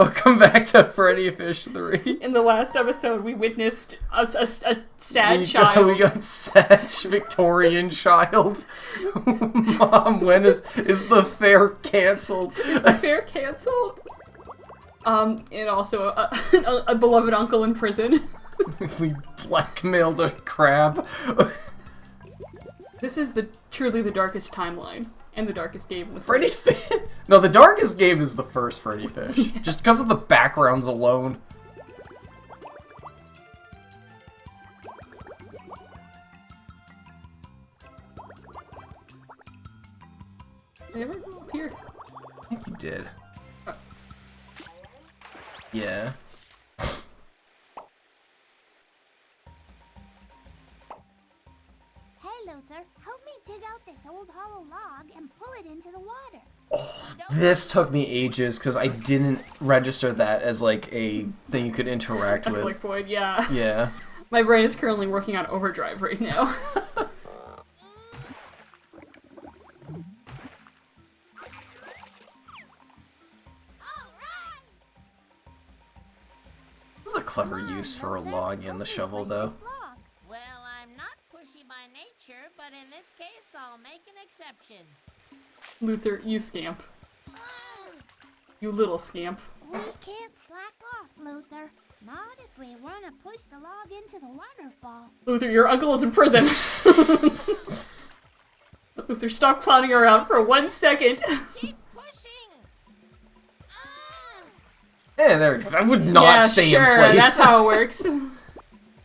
Welcome back to Freddi Fish 3. In the last episode, we witnessed a sad child. We got such Victorian child. Mom, when is the fair canceled? Is the fair canceled? And also a beloved uncle in prison. We blackmailed a crab. This is truly the darkest timeline. And the darkest game in the Freddi Fish. No, the darkest game is the first Freddi Fish. Yeah. Just because of the backgrounds alone. Did I ever go up here? I think you did. Yeah. Luther, help me dig out this old hollow log and pull it into the water. Oh, this took me ages because I didn't register that as like a thing you could interact with. Like Boyd, yeah. Yeah. My brain is currently working on overdrive right now. This is a clever use for a log and the shovel, though. Well, I'm not pushy by nature, but in this case, I'll make an exception. Luther, you scamp. You little scamp. We can't slack off, Luther. Not if we want to push the log into the waterfall. Luther, your uncle is in prison. Luther, stop clowning around for 1 second. Keep pushing. Yeah, there. That would not stay in place. That's how it works.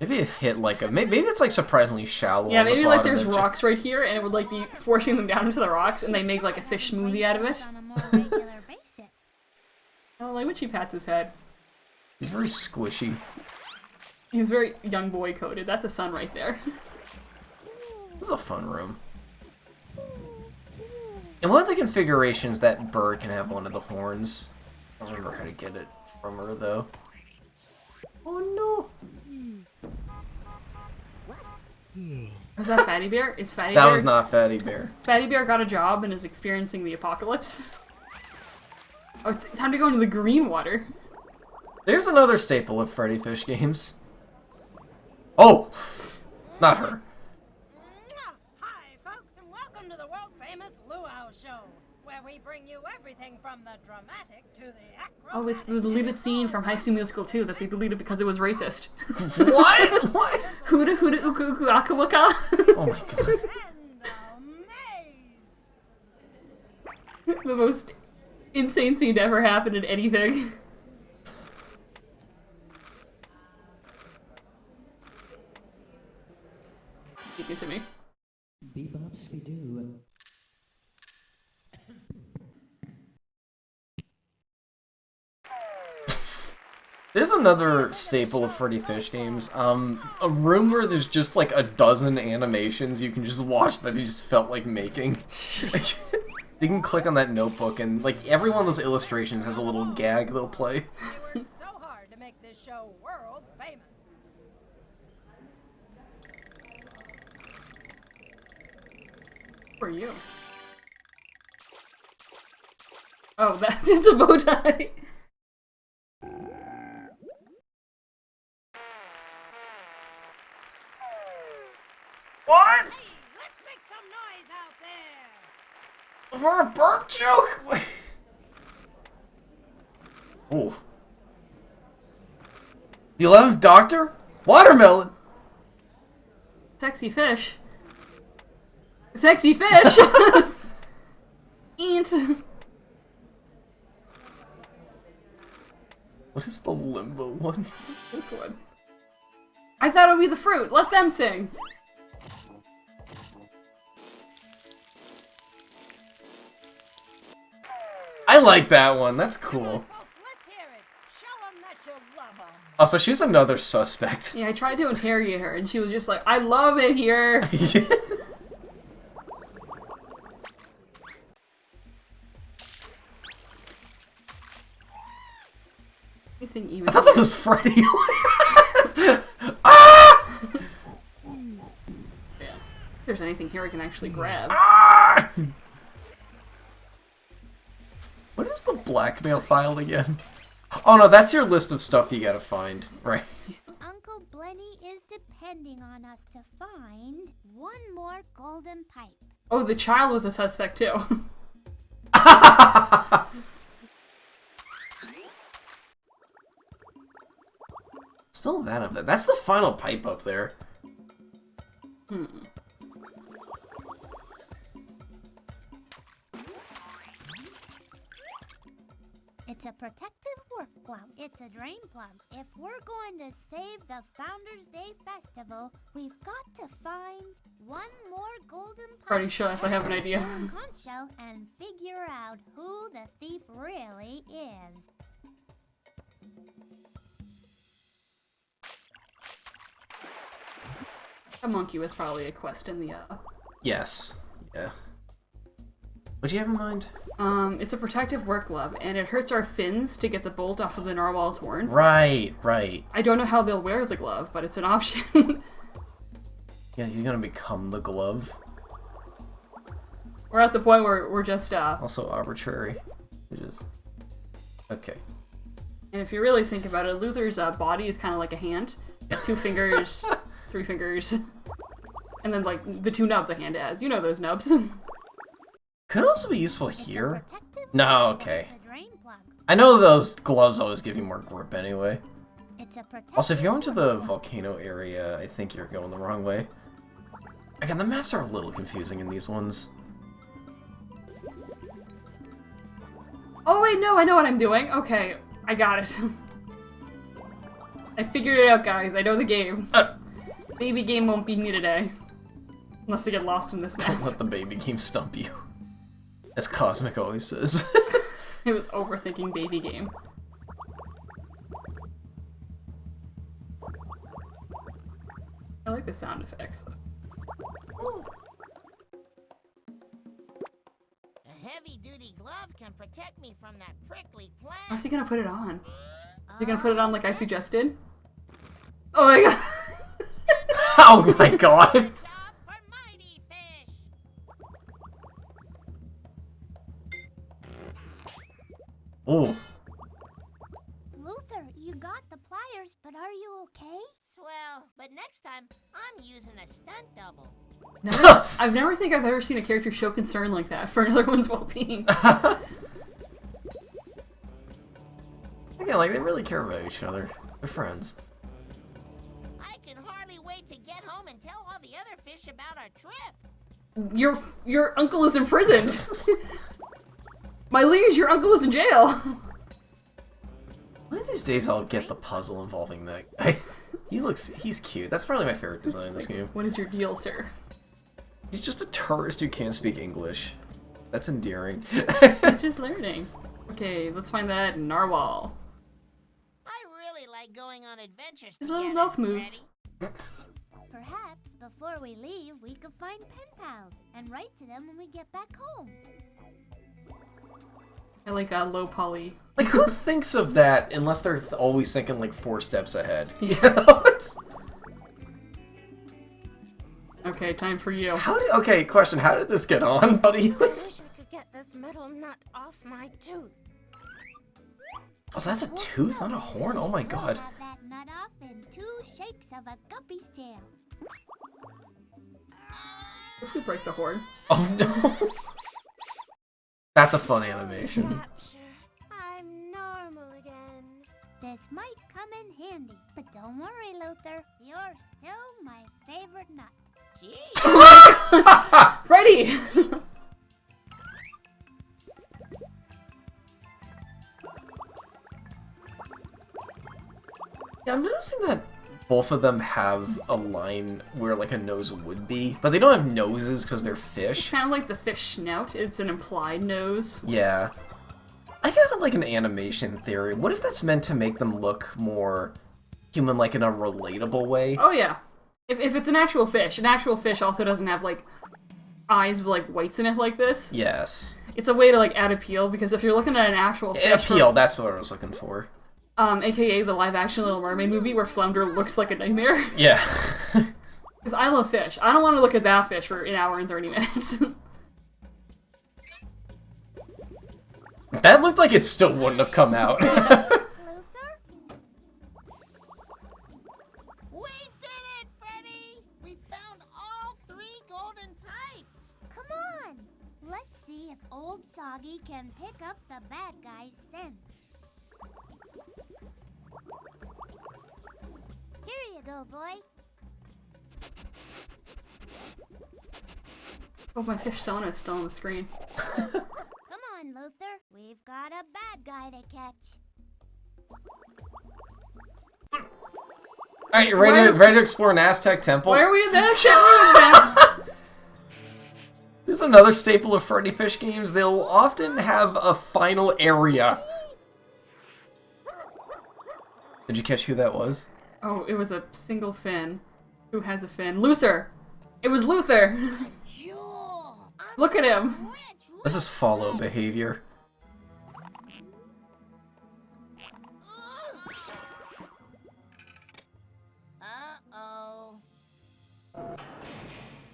Maybe it hit like a. Maybe it's like surprisingly shallow. Yeah, on maybe the like bottom there's rocks right here, and it would like be forcing them down into the rocks, and they make like a fish smoothie out of it. On a more regular basis. I like when she pats his head. He's very squishy. He's very young boy coded. That's a son right there. This is a fun room. And one of the configurations that bird can have one of the horns. I don't remember how to get it from her though. Oh no! Was that Fatty Bear? Is Fatty That Bear? was not Fatty Bear. Fatty Bear got a job and is experiencing the apocalypse. Oh, time to go into the green water. There's another staple of Freddi Fish games. Oh! Not her. Hi, folks, and welcome to the world-famous Luau Show, where we bring you everything from the dramatic to the acrobatic. Oh, it's the deleted scene from High School Musical 2 that they deleted because it was racist. What? What? Huda huda uku uku aka waka. Oh my god. And the maze. The most insane scene to ever happen in anything. Speak it to me. Bebop-skidoo. There's another staple of Freddi Fish games. A room where there's just like a dozen animations you can just watch that you just felt like making. Like, you can click on that notebook and like every one of those illustrations has a little gag they'll play. We worked so hard to make this show world famous. Who are you? Oh, that's a bow tie. What? Hey, let's make some noise out there. For a burp joke? Oh. The 11th Doctor? Watermelon! Sexy fish. Sexy fish! And... What is the limbo one? this one. I thought it would be the fruit. Let them sing. I like that one. That's cool. Folks, let's hear it. Show 'em that you love 'em. Also, she's another suspect. Yeah, I tried to interrogate her, and she was just like, I love it here. Anything even. I thought that was Freddy. Ah! Yeah. If there's anything here I can actually grab. Ah! What is the blackmail file again? Oh no, that's your list of stuff you gotta find, right? Uncle Blenny is depending on us to find one more golden pipe. Oh, the child was a suspect too. Still that up there. That's the final pipe up there. Hmm. It's a protective work plug. It's a drain plug. If we're going to save the Founders Day Festival, we've got to find one more golden pipe. Already shut up, I have an idea. Conch shell and figure out who the thief really is. A monkey was probably a quest in the, Yes. Yeah. What do you have in mind? It's a protective work glove, and it hurts our fins to get the bolt off of the narwhal's horn. Right, right. I don't know how they'll wear the glove, but it's an option. Yeah, he's gonna become the glove. We're at the point where we're just, Also arbitrary. It is. Okay. and if you really think about it, Luther's body is kind of like a hand. 2 fingers, 3 fingers, and then, like, the 2 nubs a hand has. You know those nubs. Could also be useful It's a here. protective No, plug. okay. It's a drain plug. I know those gloves always give you more grip anyway. It's a protective Also, if you're going to the work plug. volcano area, I think you're going the wrong way. Again, the maps are a little confusing in these ones. Oh wait, no, I know what I'm doing. Okay, I got it. I figured it out, guys. I know the game. Baby game won't beat me today. Unless I get lost in this Don't map. let the baby game stump you. As Cosmic always says. It was overthinking baby game. I like the sound effects. A heavy-duty glove can protect me from that prickly plant. How's he gonna put it on? Is he gonna put it on like I suggested? Oh my god! Oh my god! Job for mighty fish. Oh. Luther, you got the pliers, but are you okay? Swell, but next time, I'm using a stunt double. I've never think I've ever seen a character show concern like that for another one's well-being. Again, like, they really care about each other. They're friends. I can hardly wait to get home and tell all the other fish about our trip. Your uncle is imprisoned. My liege, your uncle is in jail. One of these days I'll get the puzzle involving that guy. He's cute. That's probably my favorite design in this game. What is your deal, sir? He's just a tourist who can't speak English. That's endearing. He's just learning. Okay, let's find that narwhal. I really like going on adventures His together, little mouth moves. Freddy. Perhaps before we leave, we could find pen pals and write to them when we get back home. I like low poly. Like, who thinks of that unless they're always thinking, like, 4 steps ahead? You know? Okay, time for you. Okay, question. How did this get on, buddy? I wish I could get this metal nut off my tooth. Oh, so that's a tooth, not a horn? Oh my god. We'll have that nut off in 2 shakes of a guppy's tail. If we break the horn. Oh no. That's a fun animation. Capture. I'm normal again. This might come in handy, but don't worry, Luther. You're still my favorite nut. Gee! Freddy! Yeah, I'm noticing that both of them have a line where, like, a nose would be, but they don't have noses because they're It's fish. kind of like the fish snout. It's an implied nose. Yeah. I got, like, an animation theory. What if that's meant to make them look more human, like, in a relatable way? Oh yeah. If it's an actual fish also doesn't have like eyes with like whites in it like this. Yes. It's a way to like add appeal because if you're looking at an actual fish, Appeal, that's what I was looking for. AKA the live-action Little Mermaid movie where Flounder looks like a nightmare. Yeah. Because I love fish. I don't want to look at that fish for an hour and 30 minutes. That looked like it still wouldn't have come out. Luther, can pick up the bad guy's scent. Here you go, boy. Oh, my fish Sona is still on the screen. Come on, Luther. We've got a bad guy to catch. Alright, you ready to explore an Aztec temple? Why are we in that room now? This is another staple of Freddi Fish games. They'll often have a final area. Did you catch who that was? Oh, it was a single fin. Who has a fin? Luther! It was Luther! Look at him! This is follow behavior. Uh-oh.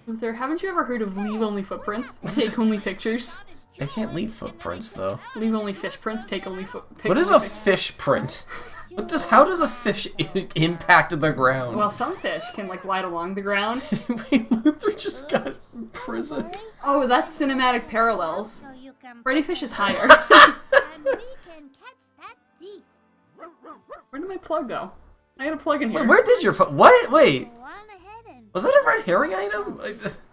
Luther, haven't you ever heard of leave only footprints? Take only pictures? I can't leave footprints though. Leave only fish prints, take only What is a fish print? How does a fish impact the ground? Well, some fish can, like, glide along the ground. Wait, Luther just got imprisoned. Oh, that's cinematic parallels. So you can Freddi Fish is higher. and we can catch that thief. Where did my plug go? I got a plug in here. Wait, where did your what? Wait, Go on ahead and was that a red herring item?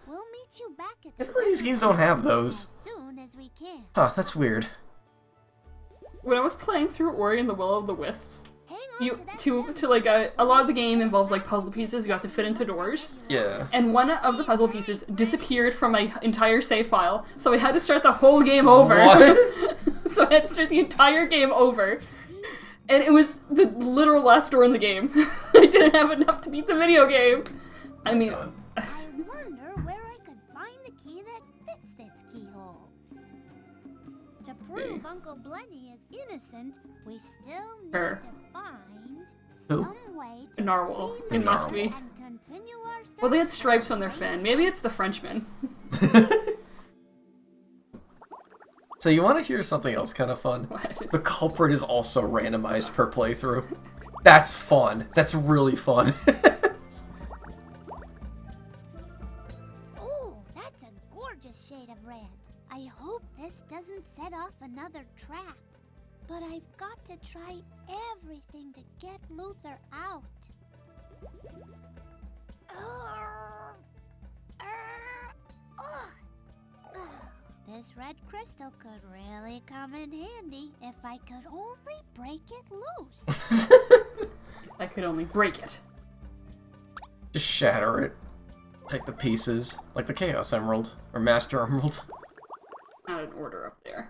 we'll meet you back at the Typically these games don't have those. as soon as we can. Huh, that's weird. When I was playing through Ori and the Will of the Wisps, Hang on you to that to like a lot of the game involves like puzzle pieces you have to fit into doors, Yeah. and one of the puzzle pieces disappeared from my entire save file, so I had to start the whole game over. What? So I had to start the entire game over, and it was the literal last door in the game. I didn't have enough to beat the video game. I mean, I wonder where I could find the key that fits this keyhole. To prove Uncle Blenny is innocent, we still need Her. to find Who? some way a to narwhal. relive It must be. and continue our Well, they had search for stripes on their fin. Maybe it's the Frenchman. So you want to hear something else kind of fun? What? The culprit is also randomized per playthrough. That's fun. That's really fun. Oh, that's a gorgeous shade of red. I hope this doesn't set off another trap. But I've got to try everything to get Luther out. This red crystal could really come in handy if I could only break it loose. I could only break it. Just shatter it. Take the pieces. Like the Chaos Emerald. Or Master Emerald. Not an order up there.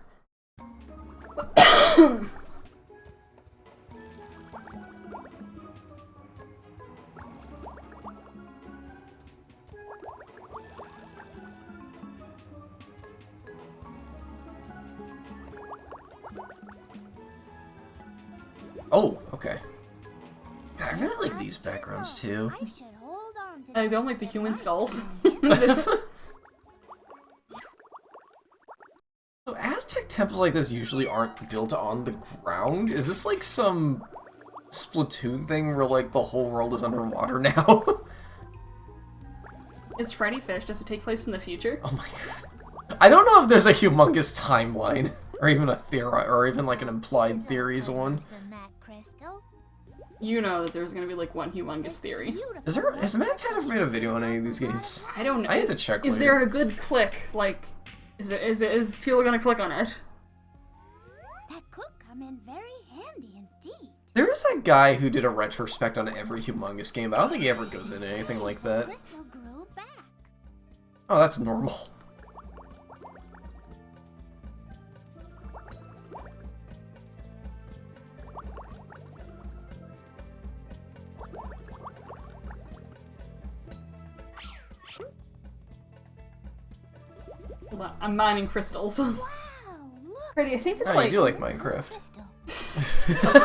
Oh, okay. God, I really like these backgrounds too. I should hold on to I don't like the human skulls. So Aztec temples like this usually aren't built on the ground? Is this like some Splatoon thing where like the whole world is underwater now? Is Freddi Fish, does it take place in the future? Oh my god. I don't know if there's a humongous timeline. Or even a theory, or even like an implied theories one. than that crystal. You know that there's gonna be like one humongous theory. Has MadPat ever made a video on any of these games? I don't know. I have to check Is later. there a good click? Like, is people gonna click on it? That could come in very handy indeed. There is that guy who did a retrospect on every humongous game, but I don't think he ever goes into anything like that. Crystal grew back. Oh, that's normal. Hold on, I'm mining crystals. Wow, look. Freddy, I think it's Oh, like you do like Minecraft. Crystal.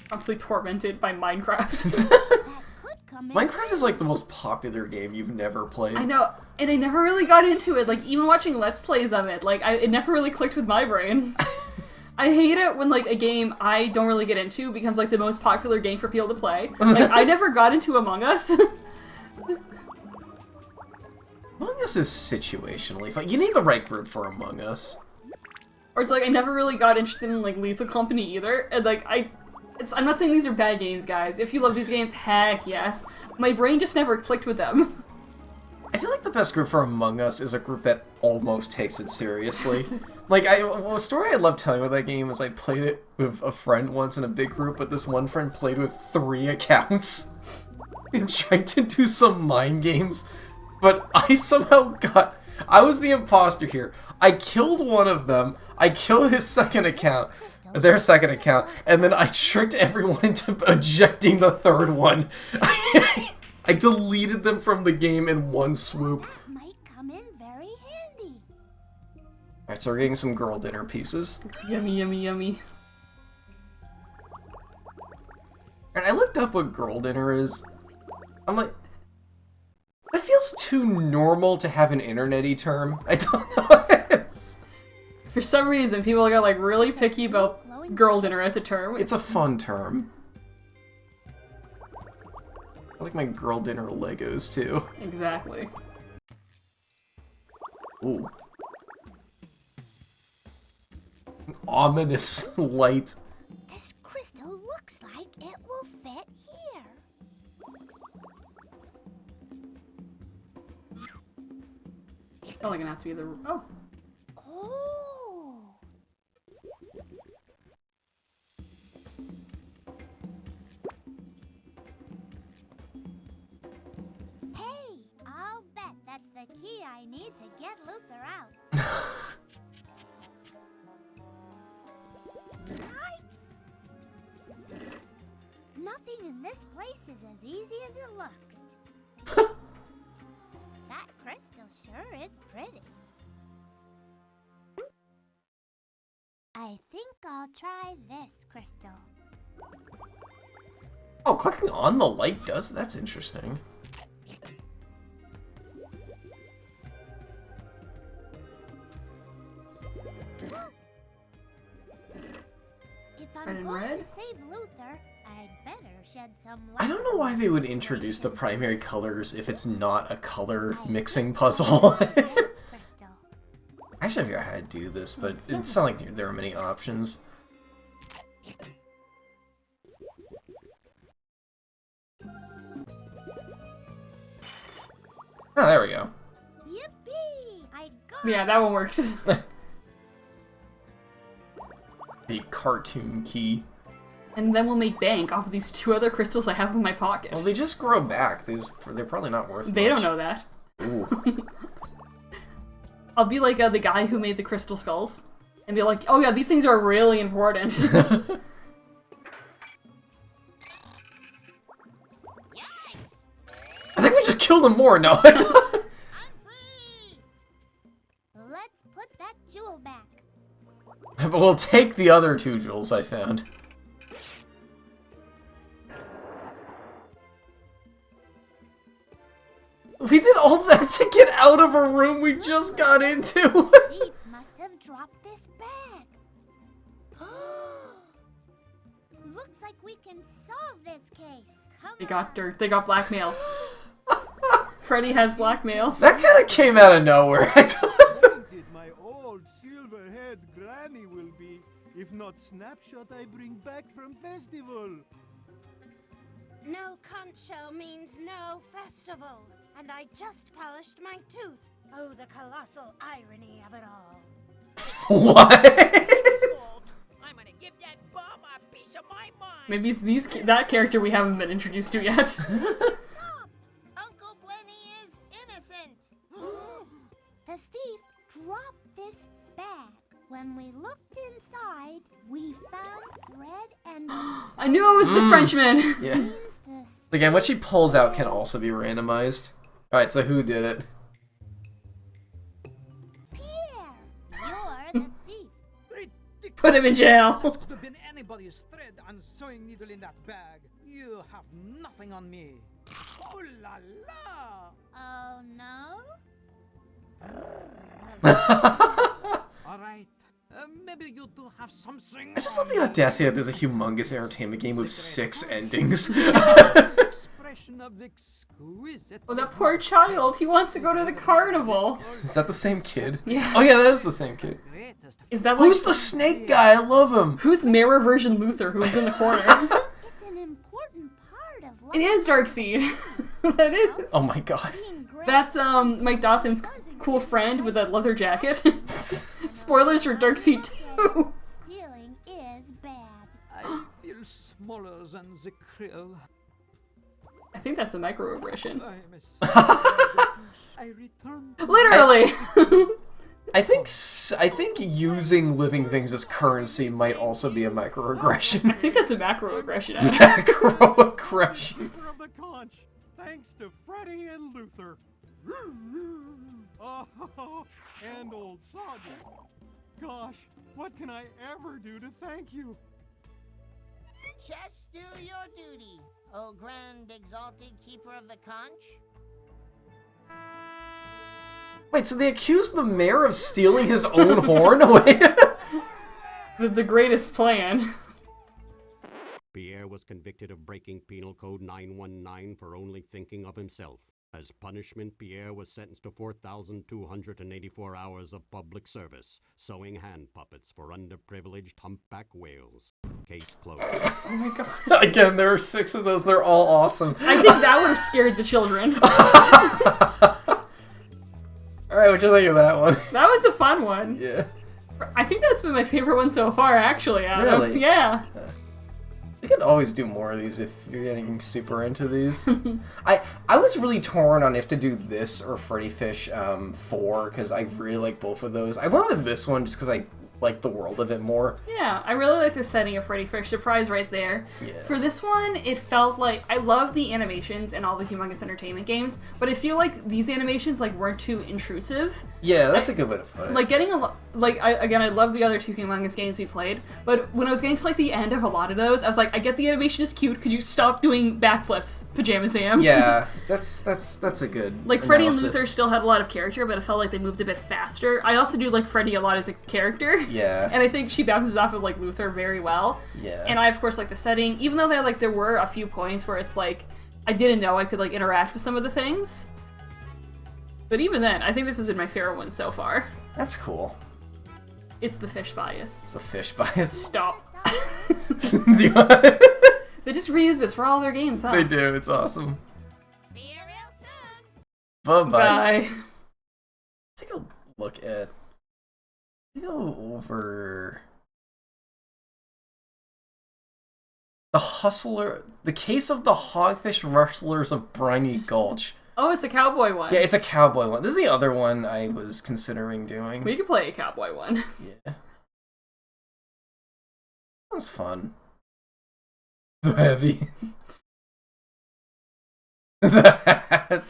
constantly tormented by Minecraft. That could come in Minecraft is like the most popular game you've never played. I know, and I never really got into it. Like, even watching Let's Plays of it, like, it never really clicked with my brain. I hate it when, like, a game I don't really get into becomes, like, the most popular game for people to play. Like, I never got into Among Us. Among Us is situationally fun. You need the right group for Among Us. Or it's like I never really got interested in like Lethal Company either, and like I'm not saying these are bad games, guys. If you love these games, heck yes. My brain just never clicked with them. I feel like the best group for Among Us is a group that almost takes it seriously. Like, a story I love telling with that game is I played it with a friend once in a big group, but this one friend played with 3 accounts and tried to do some mind games, but I somehow I was the imposter here. I killed one of them, I killed his second account, their second account, and then I tricked everyone into ejecting the third one. I deleted them from the game in one swoop. Might come in very handy. Alright, so we're getting some girl dinner pieces. Yummy, yummy, yummy. And I looked up what girl dinner is. I'm like, that feels too normal to have an internet-y term. I don't know what it is. For some reason, people got like really picky about girl dinner as a term. It's a fun term. I like my girl dinner Legos too. Exactly. Ooh. An ominous light. This crystal looks like it will fit here. Probably gonna have to be the. Oh. Oh. Hey, I'll bet that's the key I need to get Luther out. Nothing in this place is as easy as it looks. That crystal sure is pretty. I think I'll try this crystal. Oh, clicking on the light does? That's interesting. If I'm Red and going red? to save Luther, I'd better shed some light. I don't know why they would introduce the primary colors if it's not a color mixing puzzle. Crystal. Actually, I figure out how to do this, but it doesn't sound like there are many options. Oh, there we go. Yippee! I got Yeah, that one works. Big cartoon key. And then we'll make bank off of these 2 other crystals I have in my pocket. Well, they just grow back. They're probably not worth They much. don't know that. Ooh. I'll be like the guy who made the crystal skulls. And be like, oh yeah, these things are really important. I think we just killed him more. No. I'm free! Let's put that jewel back. But we'll take the other 2 jewels I found. We did all that to get out of a room we just got into! Thief must have dropped this bag. Looks like we can solve this case. Come They got on. dirt. They got blackmail. Freddy has blackmail. That kind of came out of nowhere. Did my old silver-haired granny will be, if not snapshot I bring back from festival. No conch shell means no festival. And I just polished my tooth. Oh, the colossal irony of it all. What? I'm gonna give that bomb a piece of my mind. Maybe it's that character we haven't been introduced to yet. Stop! Uncle Blenny is innocent. The thief dropped this bag. When we looked inside, we found red and I knew it was the Frenchman. Yeah. the Again, what she pulls out can also be randomized. Alright, so who did it? Pierre. You're the thief. Ridiculous. Put him in jail. Could have been anybody's thread and sewing needle in that bag. You have nothing on me. Oh la la! Oh no? All right. Maybe you do have something. I just love the audacity that there's a humongous entertainment game with 6 endings. Expression collection of exquisite... Oh, that poor child. He wants to go to the carnival. Is that the same kid? Yeah. Oh yeah, that is the same kid. Greatest Is that like... Who's the snake guy? I love him. Who's mirror version Luther who's in the corner? It's an important part of life. It is Darkseid. That is. Oh my god. Being great That's Mike Dawson's cool friend with that leather jacket. Spoilers for Darkseid 2. stealing is bad. I feel smaller than the krill. I think that's a microaggression. I'm a I return to Literally. I think using living things as currency might also be a I microaggression. think that's a macroaggression. Adam. Macroaggression. Keeper of the Conch, thanks to Freddi and Luther. Oh, and old Saga. Gosh, what can I ever do to thank you? Just do your duty, O grand exalted keeper of the conch. Wait, so they accused the mayor of stealing his own horn? Wait. The greatest plan. Pierre was convicted of breaking Penal Code 919 for only thinking of himself. As punishment, Pierre was sentenced to 4,284 hours of public service, sewing hand puppets for underprivileged humpback whales. Case closed. Oh my god. Again, there are 6 of those. They're all awesome. I think that would have scared the children. Alright, what'd you think of that one? That was a fun one. Yeah. I think that's been my favorite one so far, actually, Adam. Really? Yeah. We could always do more of these if you're getting super into these. I was really torn on if to do this or Freddi Fish 4, because I really like both of those. I went with this one just because I like the world of it more. Yeah, I really like the setting of Freddi Fish. Surprise right there. Yeah. For this one, it felt like I love the animations and all the Humongous Entertainment games, but I feel like these animations like weren't too intrusive. Yeah, that's a good way to put it. Like getting a lot, like I love the other 2 Humongous games we played, but when I was getting to like the end of a lot of those, I was like, I get the animation is cute. Could you stop doing backflips, Pajama Sam? Yeah, that's a good Like Freddi and analysis. Luther still had a lot of character, but it felt like they moved a bit faster. I also do like Freddi a lot as a character. Yeah. And I think she bounces off of like Luther very well. Yeah. And I of course like the setting, even though there were a few points where it's like I didn't know I could like interact with some of the things. But even then, I think this has been my favorite one so far. That's cool. It's the fish bias. It's the fish bias. Stop. Do you want it? They just reuse this for all their games, huh? They do. It's awesome. See you real soon. Bye-bye. Bye. Take a look at... Go over... The Hustler... The Case of the Hogfish Rustlers of Briny Gulch. Oh, it's a cowboy one. Yeah, it's a cowboy one. This is the other one I was considering doing. We could play a cowboy one. Yeah. Sounds fun. The heavy. That.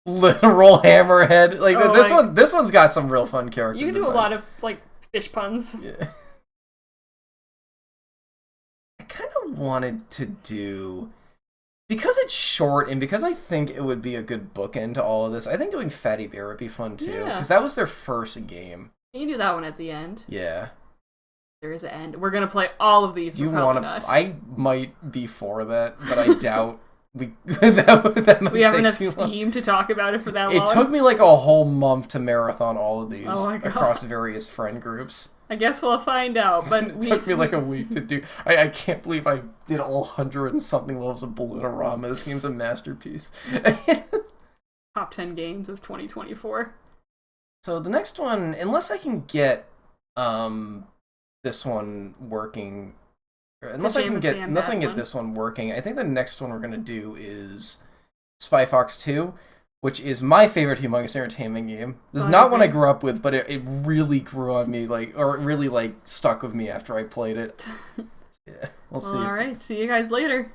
Literal hammerhead. Like Oh, this like- one. This one's got some real fun character You can do a design. lot of like fish puns. Yeah. I kind of wanted to do, because it's short and because I think it would be a good bookend to all of this. I think doing Fatty Bear would be fun too, Yeah. because that was their first game. You can do that one at the end. Yeah. There is an end. We're gonna play all of these. Do you want want to? to? I might be for that, but I doubt we. that might We have take enough too long. steam to talk about it for that It long. took me like a whole month to marathon all of these Oh my God. across various friend groups. I guess we'll find out. But It took me like a week to do. I can't believe I did all 100 and something levels of Balloonarama. This game's a masterpiece. top 10 games of 2024. So the next one, unless I can get this one working, unless I can Pajama get Sam Batman. this one working, I think the next one we're gonna do is Spy Fox 2, which is my favorite Humongous Entertainment game. This is Oh, not one I okay. grew up with, but it really grew on me, like, or it really like stuck with me after I played it. Yeah, we'll see. All right. See you guys later.